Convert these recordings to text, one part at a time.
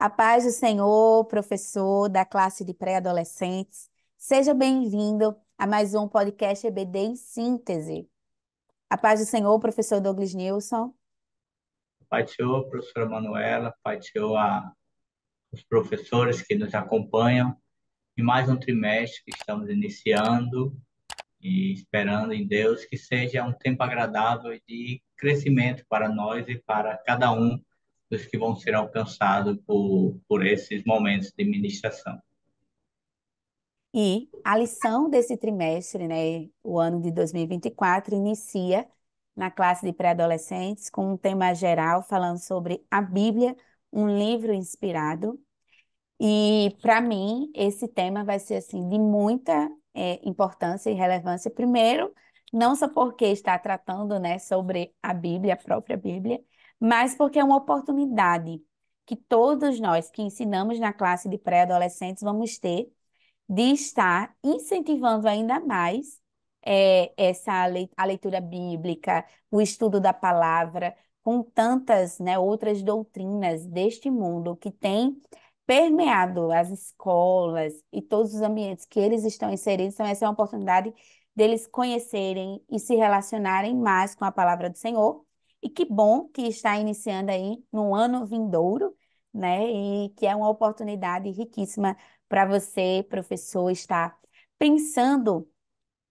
A paz do Senhor, professor da classe de pré-adolescentes. Seja bem-vindo a mais um podcast EBD em síntese. A paz do Senhor, professor Douglas Nilson. Pai do Senhor, professora Manuela, Pai do Senhor, os professores que nos acompanham em mais um trimestre que estamos iniciando e esperando em Deus que seja um tempo agradável de crescimento para nós e para cada um dos que vão ser alcançados por esses momentos de ministração. E a lição desse trimestre, né, o ano de 2024, inicia na classe de pré-adolescentes com um tema geral falando sobre a Bíblia, um livro inspirado. E para mim, esse tema vai ser assim de muita importância e relevância. Primeiro, não só porque está tratando, né, sobre a Bíblia, a própria Bíblia, mas porque é uma oportunidade que todos nós que ensinamos na classe de pré-adolescentes vamos ter de estar incentivando ainda mais a leitura bíblica, o estudo da palavra, com tantas, né, outras doutrinas deste mundo que tem permeado as escolas e todos os ambientes que eles estão inseridos. Então, essa é uma oportunidade deles conhecerem e se relacionarem mais com a palavra do Senhor. E que bom que está iniciando aí no ano vindouro, né? E que é uma oportunidade riquíssima para você, professor, estar pensando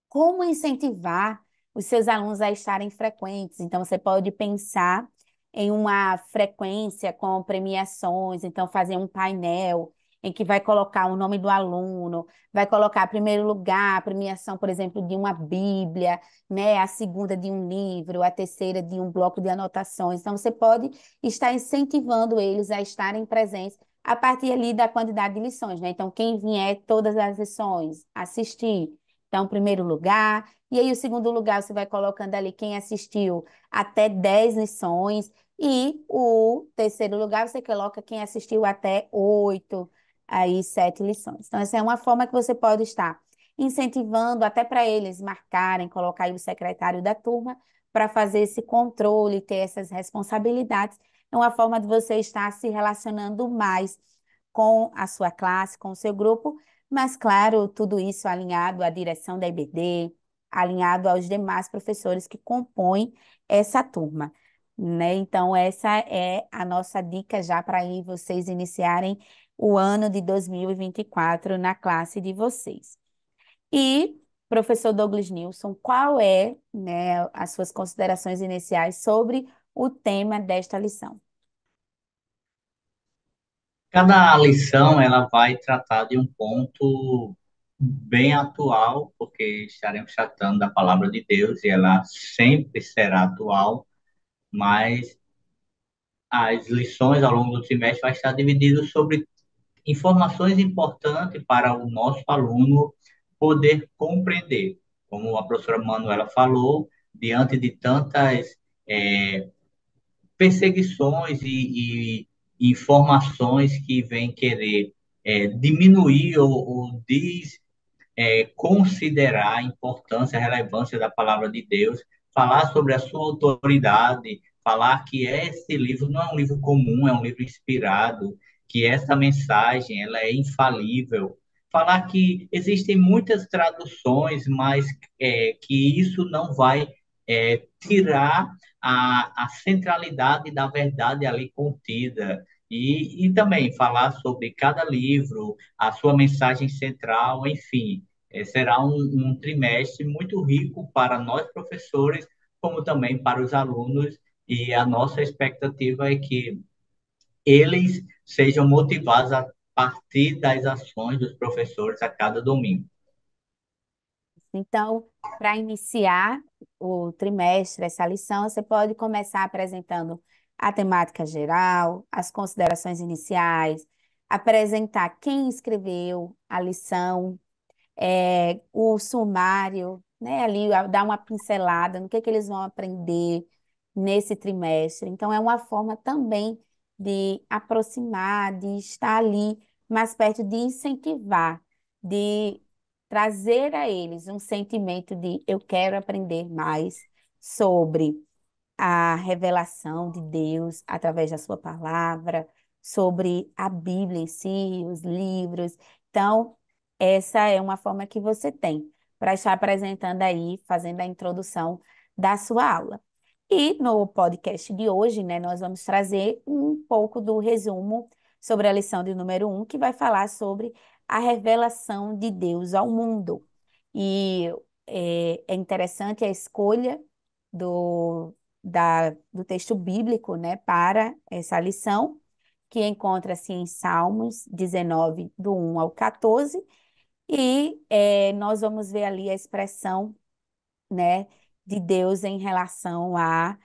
como incentivar os seus alunos a estarem frequentes. Então, você pode pensar em uma frequência com premiações, então, fazer um painel em que vai colocar o nome do aluno, vai colocar primeiro lugar, a premiação, por exemplo, de uma Bíblia, né? A segunda de um livro, a terceira de um bloco de anotações. Então, você pode estar incentivando eles a estarem presentes a partir ali da quantidade de lições, né? Então, quem vier todas as lições, assistir. Então, primeiro lugar, e aí o segundo lugar você vai colocando ali quem assistiu até 10 lições, e o terceiro lugar você coloca quem assistiu até 8, aí 7 lições. Então, essa é uma forma que você pode estar incentivando até para eles marcarem, colocar aí o secretário da turma para fazer esse controle, ter essas responsabilidades. É uma forma de você estar se relacionando mais com a sua classe, com o seu grupo, mas, claro, tudo isso alinhado à direção da IBD, alinhado aos demais professores que compõem essa turma, né? Então, essa é a nossa dica já para aí vocês iniciarem o ano de 2024 na classe de vocês. E, professor Douglas Nilson, qual é, né, as suas considerações iniciais sobre o tema desta lição? Cada lição ela vai tratar de um ponto bem atual, porque estaremos tratando da palavra de Deus e ela sempre será atual, mas as lições ao longo do trimestre vai estar dividido sobre informações importantes para o nosso aluno poder compreender. Como a professora Manuela falou, diante de tantas perseguições e informações que vêm querer diminuir ou considerar a importância, a relevância da palavra de Deus, falar sobre a sua autoridade, falar que esse livro não é um livro comum, é um livro inspirado, que essa mensagem ela é infalível, falar que existem muitas traduções, mas que isso não vai tirar a centralidade da verdade ali contida. E também falar sobre cada livro, a sua mensagem central, enfim, será um trimestre muito rico para nós professores, como também para os alunos, e a nossa expectativa é que eles sejam motivados a partir das ações dos professores a cada domingo. Então, para iniciar o trimestre, essa lição, você pode começar apresentando a temática geral, as considerações iniciais, apresentar quem escreveu a lição, o sumário, né, ali dar uma pincelada no que eles vão aprender nesse trimestre. Então, é uma forma também de aproximar, de estar ali mais perto, de incentivar, de trazer a eles um sentimento de eu quero aprender mais sobre a revelação de Deus através da sua palavra, sobre a Bíblia em si, os livros. Então, essa é uma forma que você tem para estar apresentando aí, fazendo a introdução da sua aula. E no podcast de hoje, né, nós vamos trazer um pouco do resumo sobre a lição de número 1, que vai falar sobre a revelação de Deus ao mundo. E é interessante a escolha do, do texto bíblico, né, para essa lição, que encontra-se em Salmos 19, do 1 ao 14, e nós vamos ver ali a expressão, né, de Deus em relação a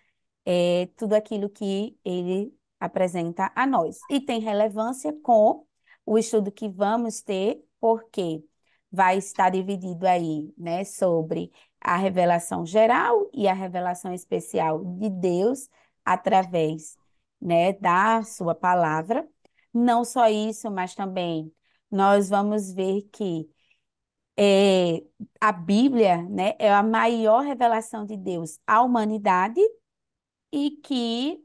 tudo aquilo que ele apresenta a nós. E tem relevância com o estudo que vamos ter, porque vai estar dividido aí, né, sobre a revelação geral e a revelação especial de Deus através, né, da sua palavra. Não só isso, mas também nós vamos ver que a Bíblia, né, é a maior revelação de Deus à humanidade e que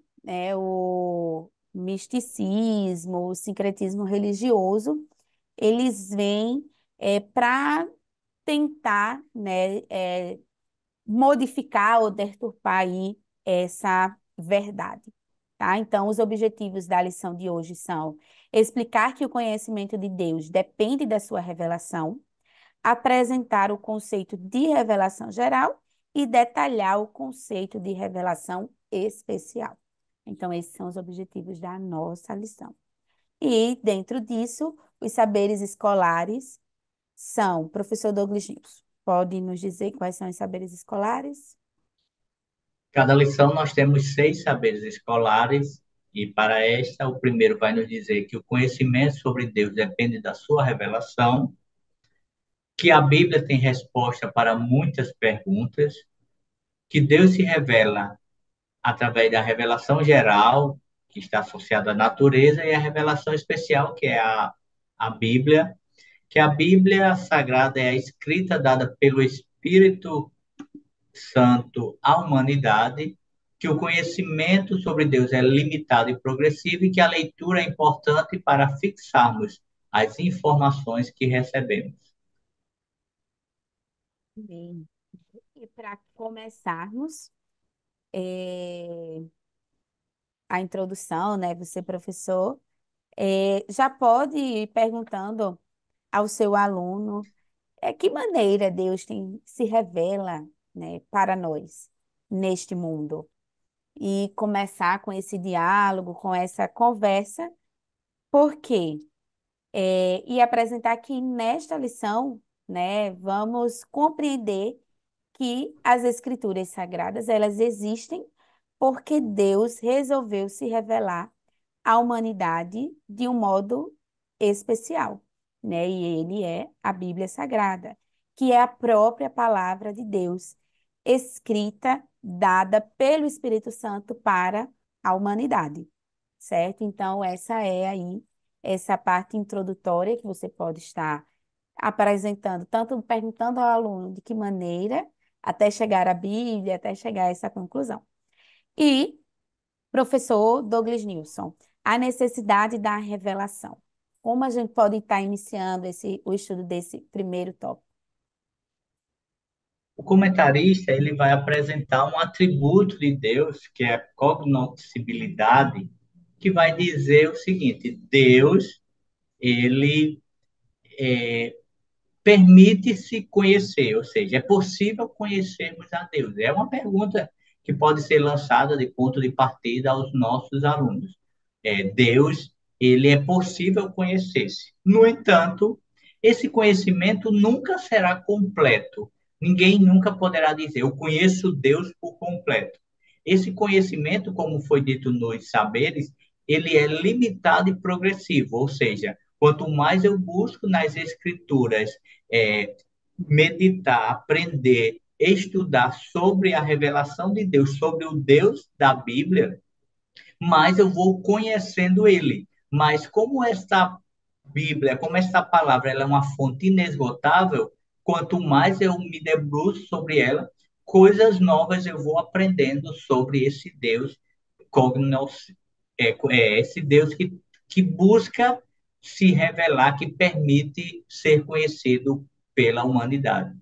o misticismo, o sincretismo religioso, eles vêm para tentar, né, modificar ou deturpar aí essa verdade. Tá? Então, os objetivos da lição de hoje são explicar que o conhecimento de Deus depende da sua revelação, apresentar o conceito de revelação geral e detalhar o conceito de revelação especial. Então, esses são os objetivos da nossa lição. E, dentro disso, os saberes escolares são, professor Douglas Nilson, pode nos dizer quais são os saberes escolares? Cada lição nós temos 6 saberes escolares, e para esta, o primeiro vai nos dizer que o conhecimento sobre Deus depende da sua revelação, que a Bíblia tem resposta para muitas perguntas, que Deus se revela através da revelação geral, que está associada à natureza, e a revelação especial, que é a Bíblia, que a Bíblia Sagrada é a escrita dada pelo Espírito Santo à humanidade, que o conhecimento sobre Deus é limitado e progressivo e que a leitura é importante para fixarmos as informações que recebemos. Bem, e para começarmos a introdução, né, você, professor, já pode ir perguntando ao seu aluno que maneira Deus se revela, né, para nós neste mundo. E começar com esse diálogo, com essa conversa, por quê? E apresentar que nesta lição, né, vamos compreender que as escrituras sagradas, elas existem porque Deus resolveu se revelar à humanidade de um modo especial, né? E ele é a Bíblia Sagrada, que é a própria palavra de Deus, escrita, dada pelo Espírito Santo para a humanidade, certo? Então, essa é aí essa parte introdutória que você pode estar apresentando, tanto perguntando ao aluno de que maneira, até chegar à Bíblia, até chegar a essa conclusão. E, professor Douglas Nilson, a necessidade da revelação. Como a gente pode estar iniciando o estudo desse primeiro tópico? O comentarista ele vai apresentar um atributo de Deus, que é a cognoscibilidade, que vai dizer o seguinte: Deus ele permite-se conhecer, ou seja, é possível conhecermos a Deus? É uma pergunta que pode ser lançada de ponto de partida aos nossos alunos. Deus, ele é possível conhecer-se. No entanto, esse conhecimento nunca será completo. Ninguém nunca poderá dizer, eu conheço Deus por completo. Esse conhecimento, como foi dito nos saberes, ele é limitado e progressivo, ou seja, quanto mais eu busco nas escrituras é, meditar, aprender, estudar sobre a revelação de Deus, sobre o Deus da Bíblia, mais eu vou conhecendo ele. Mas como esta Bíblia, como esta palavra, ela é uma fonte inesgotável, quanto mais eu me debruço sobre ela, coisas novas eu vou aprendendo sobre esse Deus cognos, esse Deus que que busca se revelar, que permite ser conhecido pela humanidade.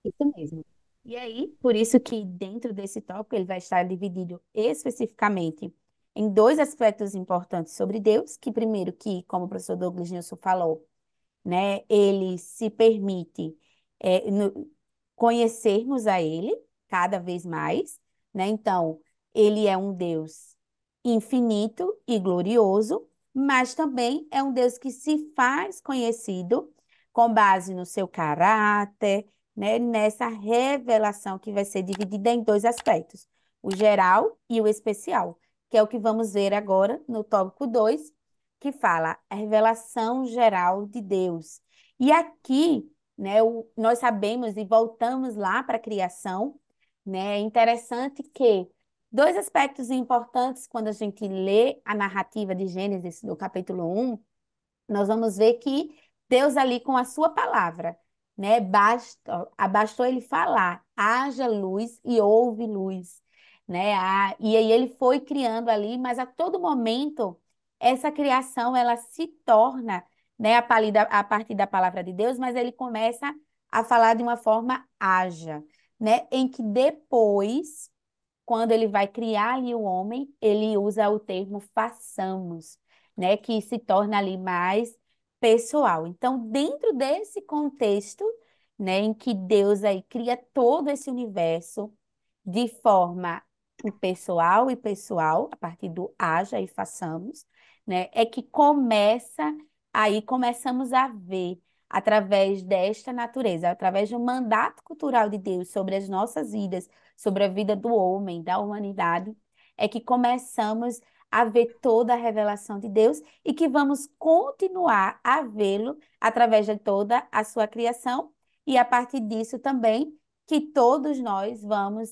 Isso mesmo. E aí, por isso que dentro desse tópico ele vai estar dividido especificamente em dois aspectos importantes sobre Deus, que primeiro que, como o professor Douglas Nilson falou, né, ele se permite conhecermos a ele cada vez mais, né? Então, ele é um Deus infinito e glorioso, mas também é um Deus que se faz conhecido com base no seu caráter, né? Nessa revelação que vai ser dividida em dois aspectos, o geral e o especial, que é o que vamos ver agora no tópico 2, que fala a revelação geral de Deus. E aqui, né, nós sabemos e voltamos lá para a criação, né? É interessante que dois aspectos importantes quando a gente lê a narrativa de Gênesis, do capítulo 1, nós vamos ver que Deus ali com a sua palavra, né? Bastou ele falar, haja luz e houve luz, né? E aí ele foi criando ali, mas a todo momento essa criação ela se torna, né, a partir da palavra de Deus, mas ele começa a falar de uma forma haja, né? Em que depois quando ele vai criar ali o homem, ele usa o termo façamos, né, que se torna ali mais pessoal. Então, dentro desse contexto, né, em que Deus aí cria todo esse universo de forma impessoal e pessoal, a partir do haja e façamos, né, é que começamos a ver através desta natureza, através do mandato cultural de Deus sobre as nossas vidas, sobre a vida do homem, da humanidade, é que começamos a ver toda a revelação de Deus e que vamos continuar a vê-lo através de toda a sua criação e a partir disso também que todos nós vamos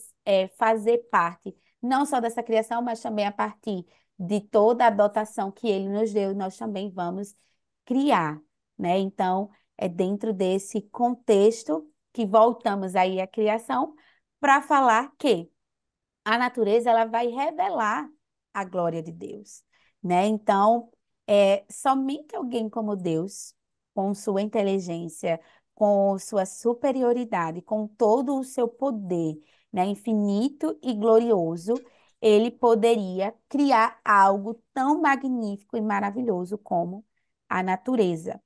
fazer parte, não só dessa criação, mas também a partir de toda a dotação que ele nos deu, nós também vamos criar, né? Então, é dentro desse contexto que voltamos aí à criação para falar que a natureza ela vai revelar a glória de Deus, né? Então, somente alguém como Deus, com sua inteligência, com sua superioridade, com todo o seu poder, né, infinito e glorioso, ele poderia criar algo tão magnífico e maravilhoso como a natureza,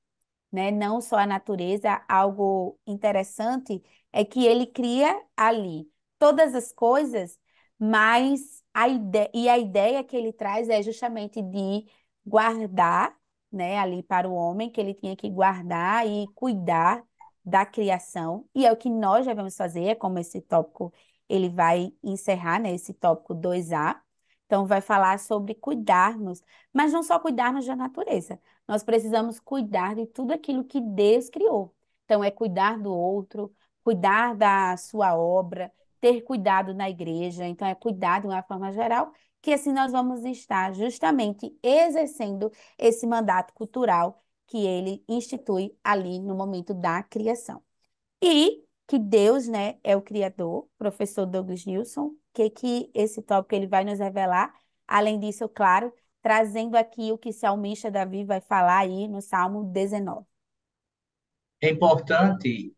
né? Não só a natureza, algo interessante é que ele cria ali todas as coisas, mas a ideia que ele traz é justamente de guardar, né, ali para o homem, que ele tinha que guardar e cuidar da criação, e é o que nós devemos fazer, é como esse tópico ele vai encerrar, né, esse tópico 2A. Então, vai falar sobre cuidarmos, mas não só cuidarmos da natureza, nós precisamos cuidar de tudo aquilo que Deus criou. Então, é cuidar do outro, cuidar da sua obra, ter cuidado na igreja. Então, é cuidar de uma forma geral, que assim nós vamos estar justamente exercendo esse mandato cultural que ele institui ali no momento da criação. E que Deus, né, é o criador, professor Douglas Nilson, que esse tópico ele vai nos revelar. Além disso, claro, trazendo aqui o que o salmista Davi vai falar aí no Salmo 19. É importante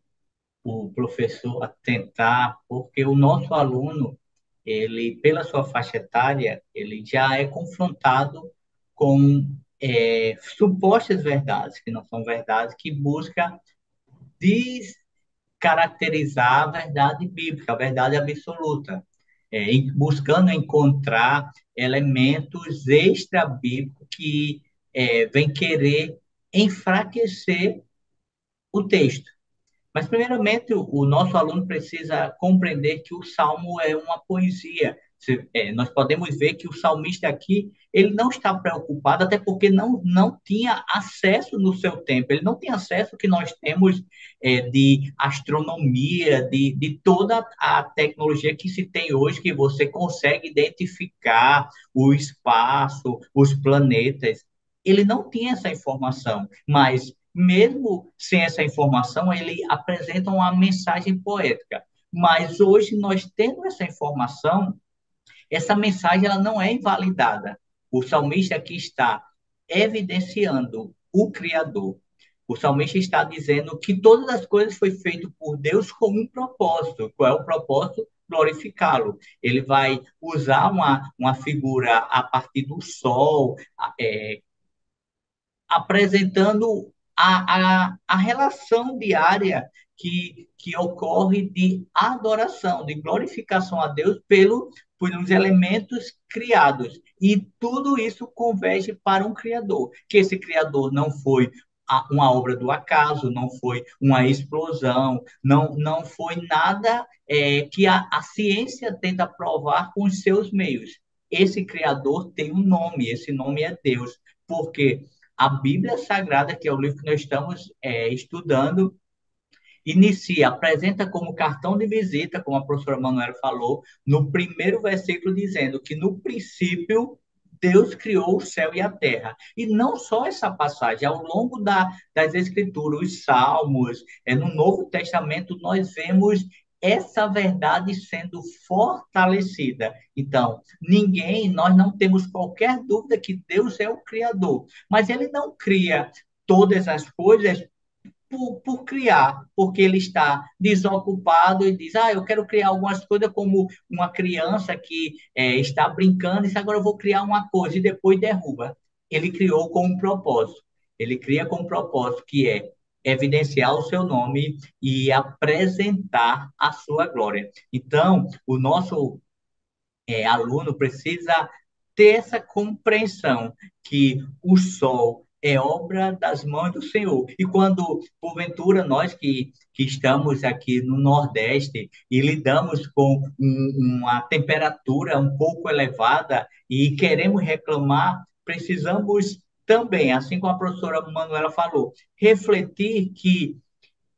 o professor atentar, porque o nosso aluno, ele, pela sua faixa etária, ele já é confrontado com supostas verdades, que não são verdades, que busca descaracterizar a verdade bíblica, a verdade absoluta, buscando encontrar elementos extra-bíblicos que vêm querer enfraquecer o texto. Mas, primeiramente, o nosso aluno precisa compreender que o salmo é uma poesia. Nós podemos ver que o salmista aqui, ele não está preocupado, até porque não tinha acesso no seu tempo, ele não tem acesso que nós temos de astronomia, de toda a tecnologia que se tem hoje, que você consegue identificar o espaço, os planetas. Ele não tinha essa informação, mas mesmo sem essa informação, ele apresenta uma mensagem poética. Mas hoje nós tendo essa informação, essa mensagem ela não é invalidada. O salmista aqui está evidenciando o Criador. O salmista está dizendo que todas as coisas foi feito por Deus com um propósito. Qual é o propósito? Glorificá-lo. Ele vai usar uma figura a partir do sol, apresentando a relação diária que ocorre de adoração, de glorificação a Deus pelos elementos criados. E tudo isso converge para um Criador, que esse Criador não foi uma obra do acaso, não foi uma explosão, não foi nada que a ciência tenta provar com os seus meios. Esse Criador tem um nome, esse nome é Deus, porque a Bíblia Sagrada, que é o livro que nós estamos estudando, apresenta como cartão de visita, como a professora Manuela falou, no primeiro versículo, dizendo que no princípio Deus criou o céu e a terra. E não só essa passagem, ao longo das Escrituras, os Salmos, no Novo Testamento, nós vemos essa verdade sendo fortalecida. Então, nós não temos qualquer dúvida que Deus é o Criador, mas Ele não cria todas as coisas por criar, porque ele está desocupado e diz: eu quero criar algumas coisas, como uma criança que está brincando e diz: agora eu vou criar uma coisa, e depois derruba. Ele criou com um propósito. Ele cria com um propósito que é evidenciar o seu nome e apresentar a sua glória. Então, o nosso aluno precisa ter essa compreensão que o sol é obra das mãos do Senhor. E quando, porventura, nós que estamos aqui no Nordeste e lidamos com uma temperatura um pouco elevada e queremos reclamar, precisamos também, assim como a professora Manuela falou, refletir que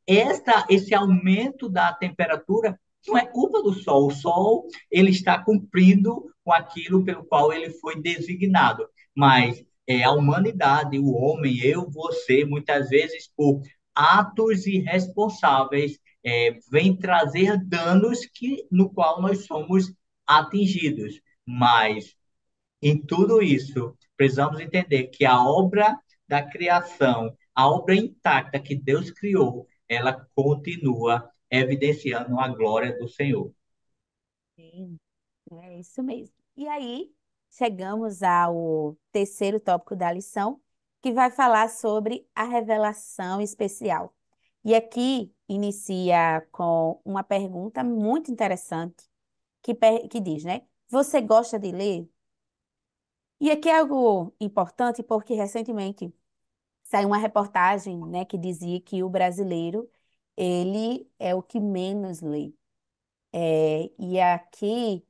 esse aumento da temperatura não é culpa do Sol. O Sol ele está cumprindo com aquilo pelo qual ele foi designado. Mas a humanidade, o homem, eu, você, muitas vezes por atos irresponsáveis, vem trazer danos no qual nós somos atingidos. Mas em tudo isso, precisamos entender que a obra da criação, a obra intacta que Deus criou, ela continua evidenciando a glória do Senhor. Sim, é isso mesmo. E aí, chegamos ao terceiro tópico da lição, que vai falar sobre a revelação especial. E aqui inicia com uma pergunta muito interessante, que diz, né? Você gosta de ler? E aqui é algo importante porque recentemente saiu uma reportagem, né, que dizia que o brasileiro, ele é o que menos lê. E aqui,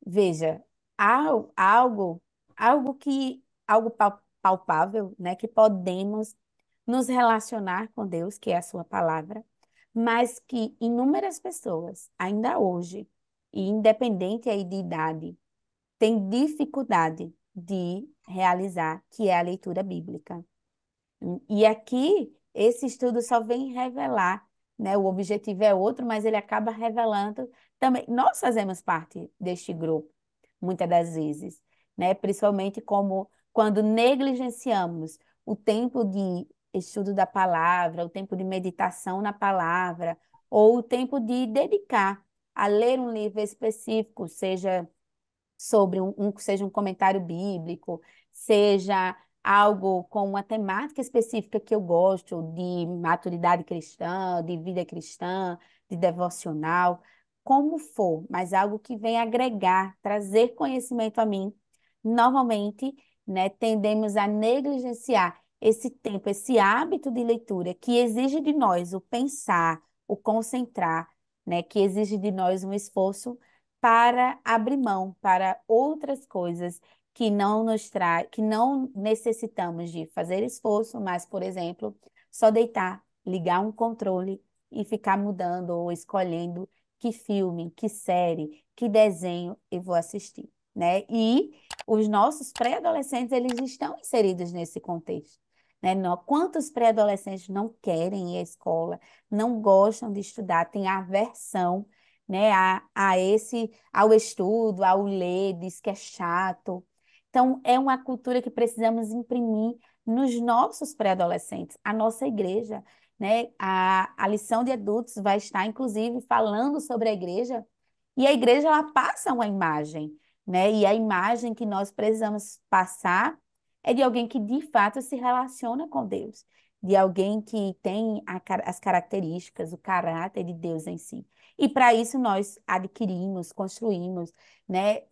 veja, algo, algo palpável, né, que podemos nos relacionar com Deus, que é a sua palavra, mas que inúmeras pessoas, ainda hoje, e independente aí de idade, têm dificuldade de realizar, que é a leitura bíblica. E aqui, esse estudo só vem revelar, né? O objetivo é outro, mas ele acaba revelando também. Nós fazemos parte deste grupo, muitas das vezes, né? Principalmente como quando negligenciamos o tempo de estudo da palavra, o tempo de meditação na palavra, ou o tempo de dedicar a ler um livro específico, seja sobre seja um comentário bíblico, seja algo com uma temática específica que eu gosto, de maturidade cristã, de vida cristã, de devocional, como for, mas algo que venha agregar, trazer conhecimento a mim. Normalmente, né, tendemos a negligenciar esse tempo, esse hábito de leitura que exige de nós o pensar, o concentrar, né, que exige de nós um esforço para abrir mão para outras coisas que não necessitamos de fazer esforço, mas, por exemplo, só deitar, ligar um controle e ficar mudando ou escolhendo que filme, que série, que desenho eu vou assistir, né? E os nossos pré-adolescentes, eles estão inseridos nesse contexto. Né? Quantos pré-adolescentes não querem ir à escola, não gostam de estudar, têm aversão, né, ao estudo, ao ler, diz que é chato. Então, é uma cultura que precisamos imprimir nos nossos pré-adolescentes, a nossa igreja, né? A lição de adultos vai estar, inclusive, falando sobre a igreja, e a igreja, ela passa uma imagem, né? E a imagem que nós precisamos passar é de alguém que, de fato, se relaciona com Deus, de alguém que tem as características, o caráter de Deus em si. E para isso nós adquirimos, construímos, né?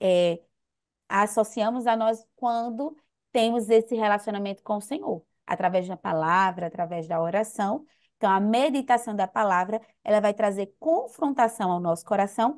Associamos a nós quando temos esse relacionamento com o Senhor, através da palavra, através da oração. Então, a meditação da palavra, ela vai trazer confrontação ao nosso coração,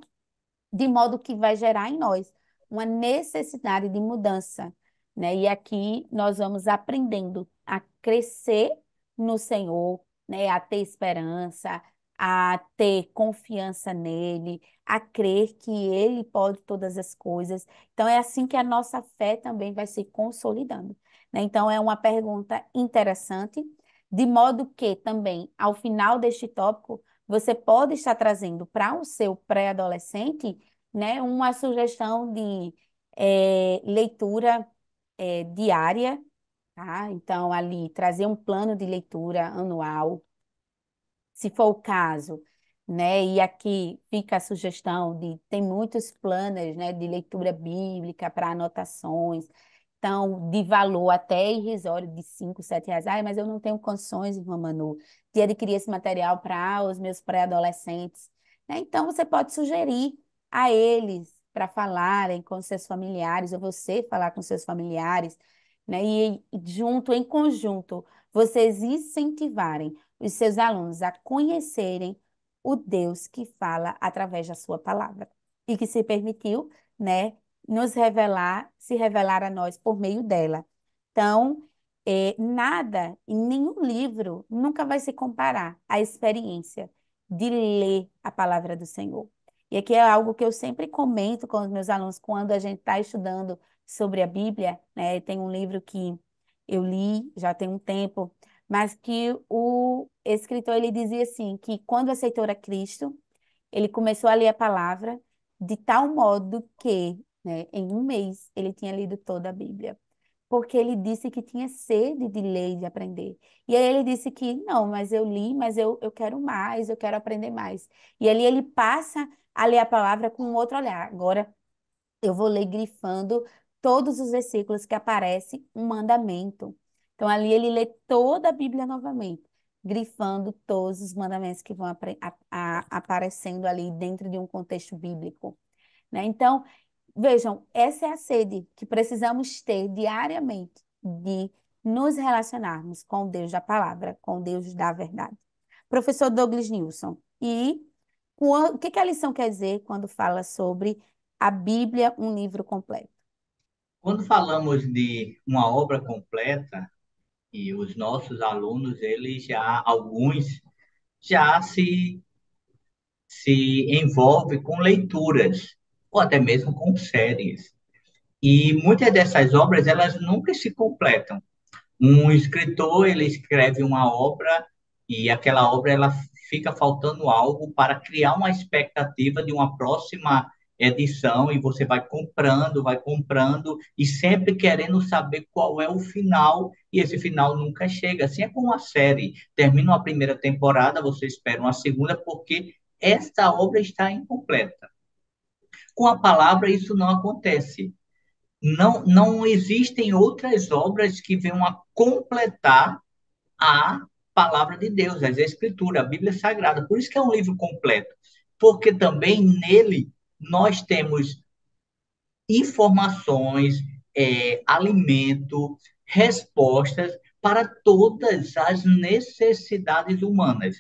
de modo que vai gerar em nós uma necessidade de mudança, né? E aqui nós vamos aprendendo a crescer no Senhor, né? A ter esperança, a ter confiança nele, a crer que ele pode todas as coisas. Então é assim que a nossa fé também vai se consolidando, né? Então é uma pergunta interessante, de modo que também ao final deste tópico você pode estar trazendo para o seu pré-adolescente, né, uma sugestão de leitura diária, tá? Então, ali, trazer um plano de leitura anual, se for o caso, né? E aqui fica a sugestão de tem muitos planners, né, de leitura bíblica para anotações. Então, de valor até irrisório de 5, 7 reais. Ai, mas eu não tenho condições, irmã Manu, de adquirir esse material para os meus pré-adolescentes, né? Então, você pode sugerir a eles para falarem com seus familiares, ou você falar com seus familiares, né? E junto, em conjunto, vocês incentivarem os seus alunos a conhecerem o Deus que fala através da sua palavra e que se permitiu, né, nos revelar, se revelar a nós por meio dela. Então, nada em nenhum livro nunca vai se comparar à experiência de ler a palavra do Senhor. E aqui é algo que eu sempre comento com os meus alunos quando a gente está estudando sobre a Bíblia, né? Tem um livro que eu li já tem um tempo, mas que o escritor ele dizia assim, que quando aceitou a Cristo, ele começou a ler a palavra de tal modo que, né, em um mês ele tinha lido toda a Bíblia, porque ele disse que tinha sede de ler e de aprender. E aí ele disse que, não, mas eu li, mas eu quero mais, eu quero aprender mais. E ali ele passa a ler a palavra com um outro olhar. Agora, eu vou ler grifando todos os versículos que aparece um mandamento. Então, ali ele lê toda a Bíblia novamente, grifando todos os mandamentos que vão aparecendo ali dentro de um contexto bíblico, né? Então, vejam, essa é a sede que precisamos ter diariamente de nos relacionarmos com o Deus da palavra, com o Deus da verdade. Professor Douglas Nilson, e o que que a lição quer dizer quando fala sobre a Bíblia, um livro completo? Quando falamos de uma obra completa, e os nossos alunos, eles já, alguns, já se envolvem com leituras, ou até mesmo com séries. E muitas dessas obras, elas nunca se completam. Um escritor, ele escreve uma obra e aquela obra ela fica faltando algo para criar uma expectativa de uma próxima edição e você vai comprando e sempre querendo saber qual é o final e esse final nunca chega. Assim é como a série. Termina uma primeira temporada, você espera uma segunda porque esta obra está incompleta. Com a palavra isso não acontece. Não existem outras obras que venham a completar a palavra de Deus, a Escritura, a Bíblia Sagrada. Por isso que é um livro completo, porque também nele nós temos informações, alimento, respostas para todas as necessidades humanas.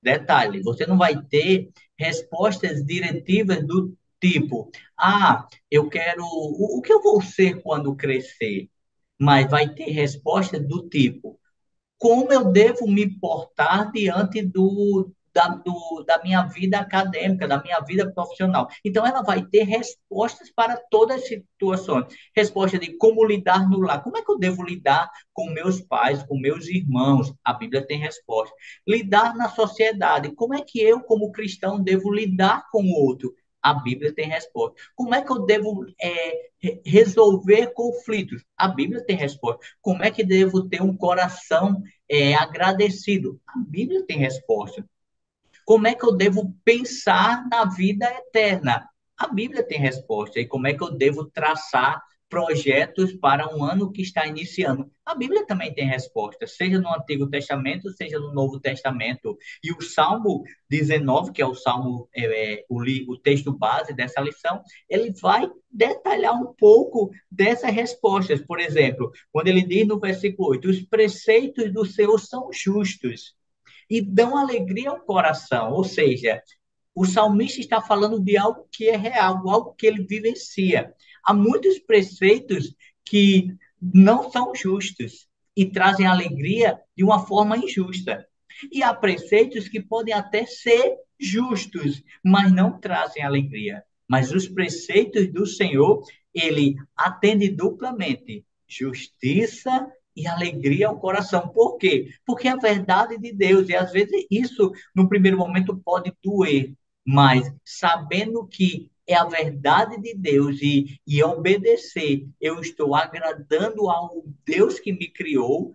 Detalhe, você não vai ter respostas diretivas do tipo, eu quero, o que eu vou ser quando crescer? Mas vai ter respostas do tipo, como eu devo me portar diante da minha vida acadêmica, da minha vida profissional. Então, ela vai ter respostas para todas as situações. Resposta de como lidar no lar. Como é que eu devo lidar com meus pais, com meus irmãos? A Bíblia tem resposta. Lidar na sociedade. Como é que eu, como cristão, devo lidar com o outro? A Bíblia tem resposta. Como é que eu devo resolver conflitos? A Bíblia tem resposta. Como é que devo ter um coração agradecido? A Bíblia tem resposta. Como é que eu devo pensar na vida eterna? A Bíblia tem resposta. E como é que eu devo traçar projetos para um ano que está iniciando? A Bíblia também tem resposta, seja no Antigo Testamento, seja no Novo Testamento. E o Salmo 19, que é o Salmo, o texto base dessa lição, ele vai detalhar um pouco dessas respostas. Por exemplo, quando ele diz no versículo 8: os preceitos do Senhor são justos e dão alegria ao coração. Ou seja, o salmista está falando de algo que é real, algo que ele vivencia. Há muitos preceitos que não são justos e trazem alegria de uma forma injusta. E há preceitos que podem até ser justos, mas não trazem alegria. Mas os preceitos do Senhor, ele atende duplamente justiça e alegria ao coração. Por quê? Porque é a verdade de Deus, e às vezes isso, no primeiro momento, pode doer, mas sabendo que é a verdade de Deus e obedecer, eu estou agradando ao Deus que me criou,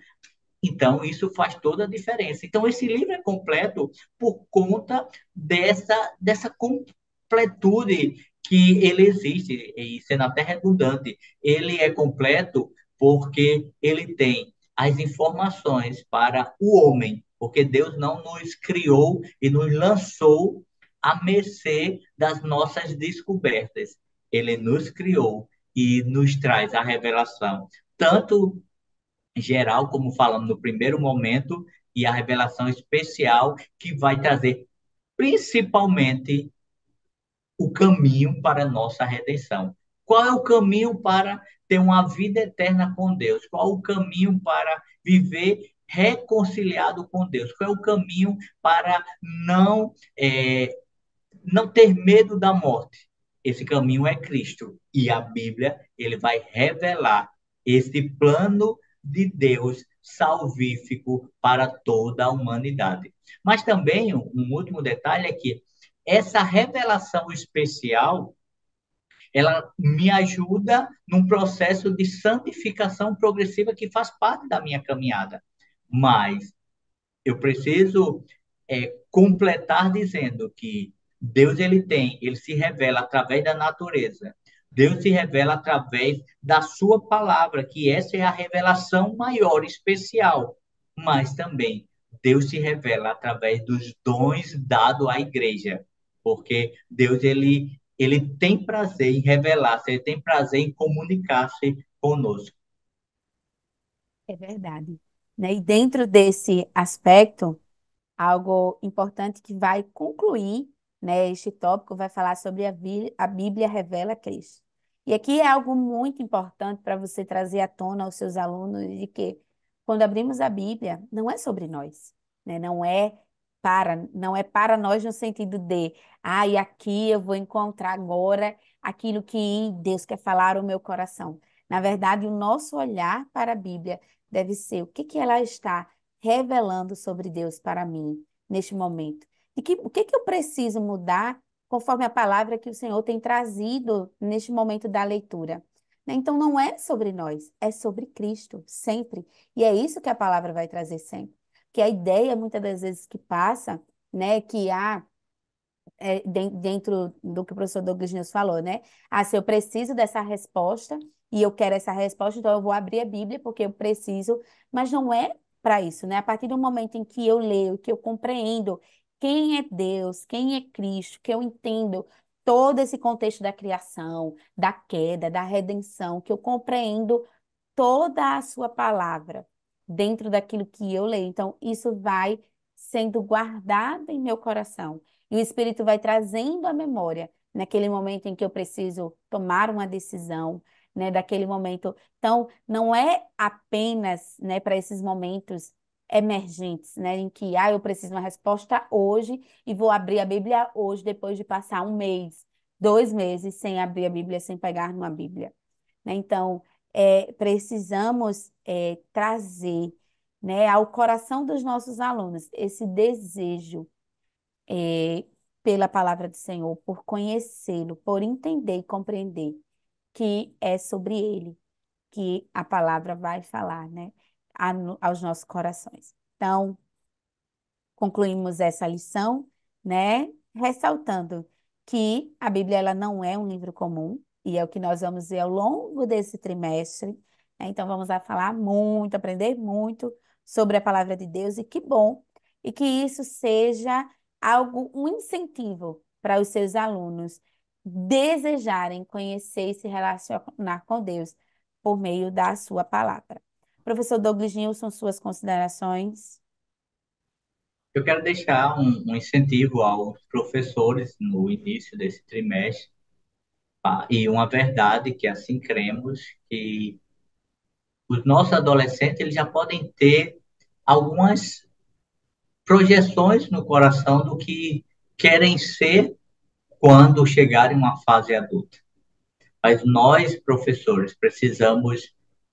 então isso faz toda a diferença. Então esse livro é completo por conta dessa completude que ele existe, e sendo até redundante, ele é completo porque ele tem as informações para o homem, porque Deus não nos criou e nos lançou à mercê das nossas descobertas. Ele nos criou e nos traz a revelação, tanto geral, como falamos no primeiro momento, e a revelação especial que vai trazer principalmente o caminho para a nossa redenção. Qual é o caminho para ter uma vida eterna com Deus? Qual é o caminho para viver reconciliado com Deus? Qual é o caminho para não ter medo da morte? Esse caminho é Cristo. E a Bíblia, ele vai revelar esse plano de Deus salvífico para toda a humanidade. Mas também um último detalhe é que essa revelação especial, ela me ajuda num processo de santificação progressiva que faz parte da minha caminhada. Mas eu preciso completar dizendo que Deus ele se revela através da natureza. Deus se revela através da sua palavra, que essa é a revelação maior, especial. Mas também Deus se revela através dos dons dados à igreja, porque Deus ele tem prazer em revelar-se, ele tem prazer em comunicar-se conosco. É verdade. Né? E dentro desse aspecto, algo importante que vai concluir, né, este tópico vai falar sobre a Bíblia revela Cristo. E aqui é algo muito importante para você trazer à tona aos seus alunos de que quando abrimos a Bíblia, não é sobre nós, né? Não é para nós no sentido de, e aqui eu vou encontrar agora aquilo que Deus quer falar ao meu coração. Na verdade, o nosso olhar para a Bíblia deve ser o que que ela está revelando sobre Deus para mim neste momento. O que que eu preciso mudar conforme a palavra que o Senhor tem trazido neste momento da leitura? Né? Então, não é sobre nós, é sobre Cristo, sempre. E é isso que a palavra vai trazer sempre. Que a ideia, muitas das vezes, que passa, né, que dentro do que o professor Douglas News falou, né? Se eu preciso dessa resposta e eu quero essa resposta, então eu vou abrir a Bíblia porque eu preciso, mas não é para isso, né? A partir do momento em que eu leio, que eu compreendo quem é Deus, quem é Cristo, que eu entendo todo esse contexto da criação, da queda, da redenção, que eu compreendo toda a sua palavra dentro daquilo que eu leio. Então, isso vai sendo guardado em meu coração. E o Espírito vai trazendo a memória naquele momento em que eu preciso tomar uma decisão, né, daquele momento. Então, não é apenas, né, para esses momentos emergentes, né, em que eu preciso de uma resposta hoje e vou abrir a Bíblia hoje, depois de passar um mês, 2 meses sem abrir a Bíblia, sem pegar numa Bíblia. Né? Então, precisamos trazer, né, ao coração dos nossos alunos esse desejo pela palavra do Senhor, por conhecê-lo, por entender e compreender que é sobre ele que a palavra vai falar, né, aos nossos corações. Então, concluímos essa lição, né, ressaltando que a Bíblia ela não é um livro comum, e é o que nós vamos ver ao longo desse trimestre, né? Então, vamos lá falar muito, aprender muito sobre a palavra de Deus, e que bom, e que isso seja algo, um incentivo para os seus alunos desejarem conhecer e se relacionar com Deus por meio da sua palavra. Professor Douglas Nilson, suas considerações. Eu quero deixar um incentivo aos professores no início desse trimestre, e uma verdade que assim cremos, que os nossos adolescentes eles já podem ter algumas projeções no coração do que querem ser quando chegarem a uma fase adulta. Mas nós, professores, precisamos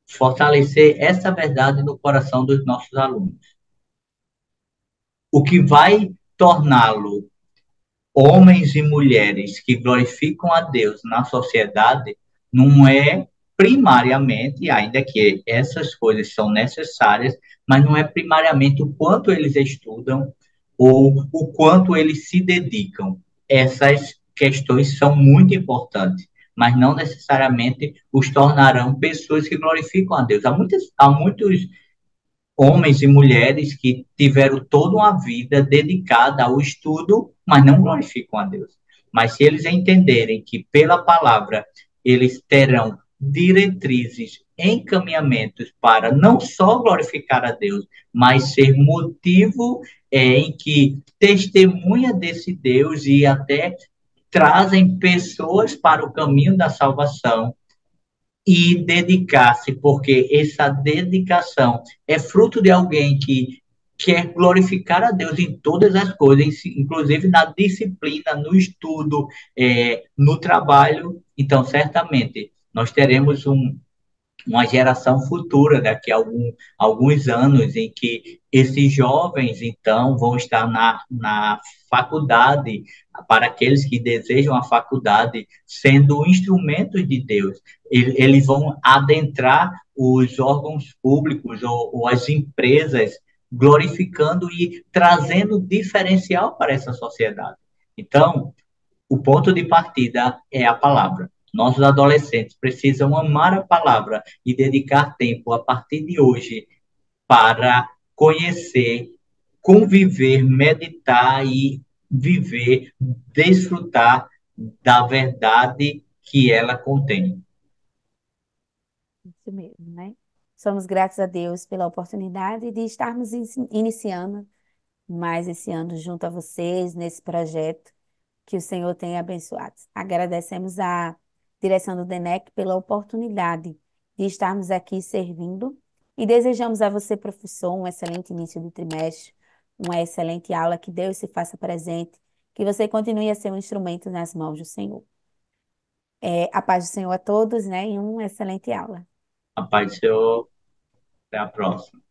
fortalecer essa verdade no coração dos nossos alunos. O que vai torná-lo homens e mulheres que glorificam a Deus na sociedade não é primariamente, ainda que essas coisas são necessárias, mas não é primariamente o quanto eles estudam ou o quanto eles se dedicam. Essas questões são muito importantes, mas não necessariamente os tornarão pessoas que glorificam a Deus. Há muitos homens e mulheres que tiveram toda uma vida dedicada ao estudo, mas não glorificam a Deus. Mas se eles entenderem que pela palavra eles terão diretrizes, encaminhamentos para não só glorificar a Deus, mas ser motivo em que testemunha desse Deus e até trazem pessoas para o caminho da salvação, e dedicar-se, porque essa dedicação é fruto de alguém que quer glorificar a Deus em todas as coisas, inclusive na disciplina, no estudo, no trabalho. Então, certamente, nós teremos uma geração futura, daqui a alguns anos, em que esses jovens, então, vão estar na faculdade, para aqueles que desejam a faculdade, sendo instrumentos de Deus. Eles vão adentrar os órgãos públicos ou as empresas, glorificando e trazendo diferencial para essa sociedade. Então, o ponto de partida é a palavra. Nossos adolescentes precisam amar a palavra e dedicar tempo a partir de hoje para conhecer, conviver, meditar e viver, desfrutar da verdade que ela contém. Isso mesmo, né? Somos gratos a Deus pela oportunidade de estarmos iniciando mais esse ano junto a vocês nesse projeto que o Senhor tem abençoado. Agradecemos a direção do DENEC pela oportunidade de estarmos aqui servindo e desejamos a você, professor, um excelente início do trimestre, uma excelente aula, que Deus se faça presente, que você continue a ser um instrumento nas mãos do Senhor. A paz do Senhor a todos, né? E uma excelente aula. A paz do Senhor, até a próxima.